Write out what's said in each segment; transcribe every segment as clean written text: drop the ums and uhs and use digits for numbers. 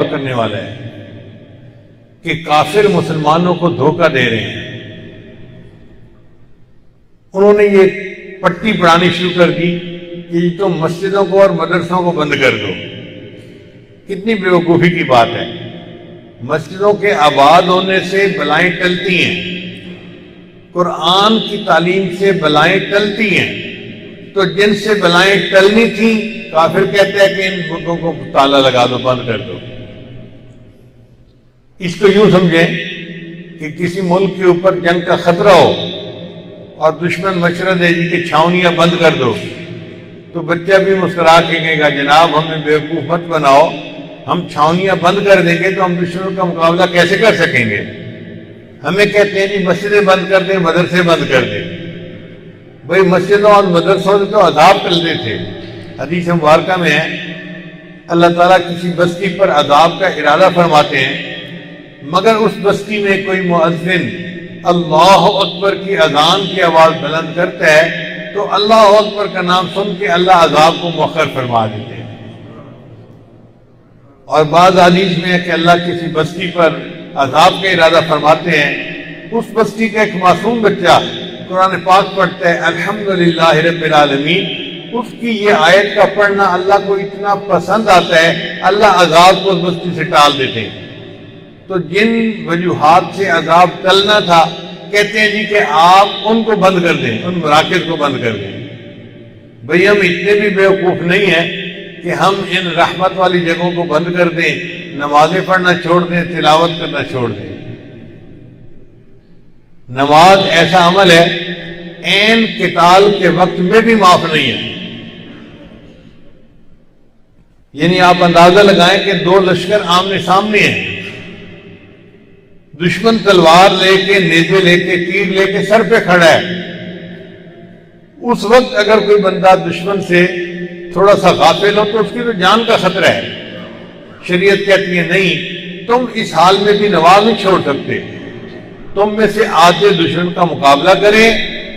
کرنے والا ہے کہ کافر مسلمانوں کو دھوکہ دے رہے ہیں. انہوں نے یہ پٹی پڑھانی شروع کر دی کہ تم مسجدوں کو اور مدرسوں کو بند کر دو. کتنی بیوقوفی کی بات ہے. مسجدوں کے آباد ہونے سے بلائیں ٹلتی ہیں، قرآن کی تعلیم سے بلائیں ٹلتی ہیں. تو جن سے بلائیں ٹلنی تھیں کافر کہتے ہیں کہ ان بتوں کو تالا لگا دو، بند کر دو. اس کو یوں سمجھیں کہ کسی ملک کے اوپر جنگ کا خطرہ ہو اور دشمن مشورہ دے جی کہ چھاونیاں بند کر دو، تو بچہ بھی مسکرا کے کہے گا جناب ہمیں بیوقوف مت بناؤ، ہم چھاونیاں بند کر دیں گے تو ہم دشمنوں کا مقابلہ کیسے کر سکیں گے. ہمیں کہتے ہیں جی مسجدیں بند کر دیں، مدرسے بند کر دیں. بھئی مسجدوں اور مدرسوں سے تو عذاب ٹلتے تھے. حدیث مبارکہ میں ہے اللہ تعالیٰ کسی بستی پر عذاب کا ارادہ فرماتے ہیں، مگر اس بستی میں کوئی مؤذن اللہ اکبر کی اذان کی آواز بلند کرتا ہے تو اللہ اکبر کا نام سن کے اللہ عذاب کو مؤخر فرما دیتے ہیں. اور بعض حدیث میں ہے کہ اللہ کسی بستی پر عذاب کا ارادہ فرماتے ہیں، اس بستی کا ایک معصوم بچہ قرآن پاک پڑھتا ہے الحمدللہ رب العالمین، اس کی یہ آیت کا پڑھنا اللہ کو اتنا پسند آتا ہے اللہ عذاب کو اس بستی سے ٹال دیتے ہیں. تو جن وجوہات سے عذاب ٹلنا تھا کہتے ہیں جی کہ آپ ان کو بند کر دیں، ان مراکز کو بند کر دیں. بھئی ہم اتنے بھی بیوقوف نہیں ہیں کہ ہم ان رحمت والی جگہوں کو بند کر دیں، نمازیں پڑھنا چھوڑ دیں، تلاوت کرنا چھوڑ دیں. نماز ایسا عمل ہے عین قتال کے وقت میں بھی معاف نہیں ہے. یعنی آپ اندازہ لگائیں کہ دو لشکر آمنے سامنے ہیں، دشمن تلوار لے کے، نیزے لے کے، تیر لے کے سر پہ کھڑا ہے. اس وقت اگر کوئی بندہ دشمن سے تھوڑا سا غافل ہو تو اس کی تو جان کا خطرہ ہے. شریعت کہتی ہے نہیں، تم اس حال میں بھی نماز نہیں چھوڑ سکتے. تم میں سے آدھے دشمن کا مقابلہ کریں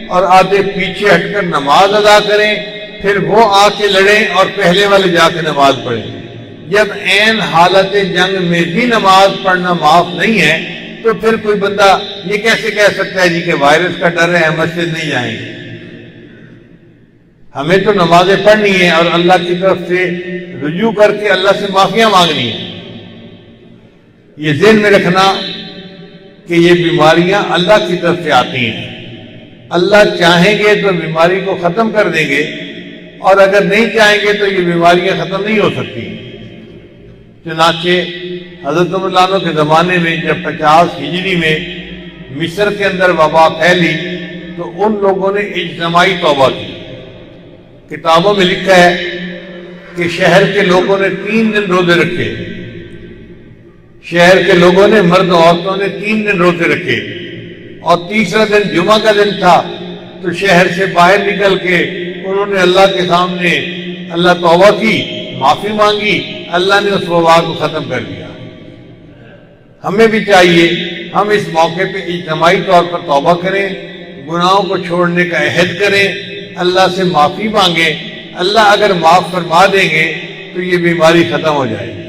اور آدھے پیچھے ہٹ کر نماز ادا کریں، پھر وہ آ کے لڑیں اور پہلے والے جا کے نماز پڑھیں. جب عین حالت جنگ میں بھی نماز پڑھنا معاف نہیں ہے تو پھر کوئی بندہ یہ کیسے کہہ سکتا ہے جی کہ وائرس کا ڈر ہے مسجد نہیں جائیں گے. ہمیں تو نمازیں پڑھنی ہیں اور اللہ کی طرف سے رجوع کر کے اللہ سے معافیاں مانگنی ہیں. یہ ذہن میں رکھنا کہ یہ بیماریاں اللہ کی طرف سے آتی ہیں. اللہ چاہیں گے تو بیماری کو ختم کر دیں گے اور اگر نہیں چاہیں گے تو یہ بیماریاں ختم نہیں ہو سکتی. چنانچہ حضرت عمر رضی اللہ عنہ کے زمانے میں جب 50 ہجری میں مصر کے اندر وبا پھیلی تو ان لوگوں نے اجتماعی توبہ کی. کتابوں میں لکھا ہے کہ شہر کے لوگوں نے 3 دن روزے رکھے. شہر کے لوگوں نے، مرد عورتوں نے 3 دن روزے رکھے اور تیسرا دن جمعہ کا دن تھا تو شہر سے باہر نکل کے انہوں نے اللہ کے سامنے اللہ توبہ کی، معافی مانگی، اللہ نے اس وبا کو ختم کر دیا. ہمیں بھی چاہیے ہم اس موقع پہ اجتماعی طور پر توبہ کریں، گناہوں کو چھوڑنے کا عہد کریں، اللہ سے معافی مانگیں. اللہ اگر معاف فرما دیں گے تو یہ بیماری ختم ہو جائے گی.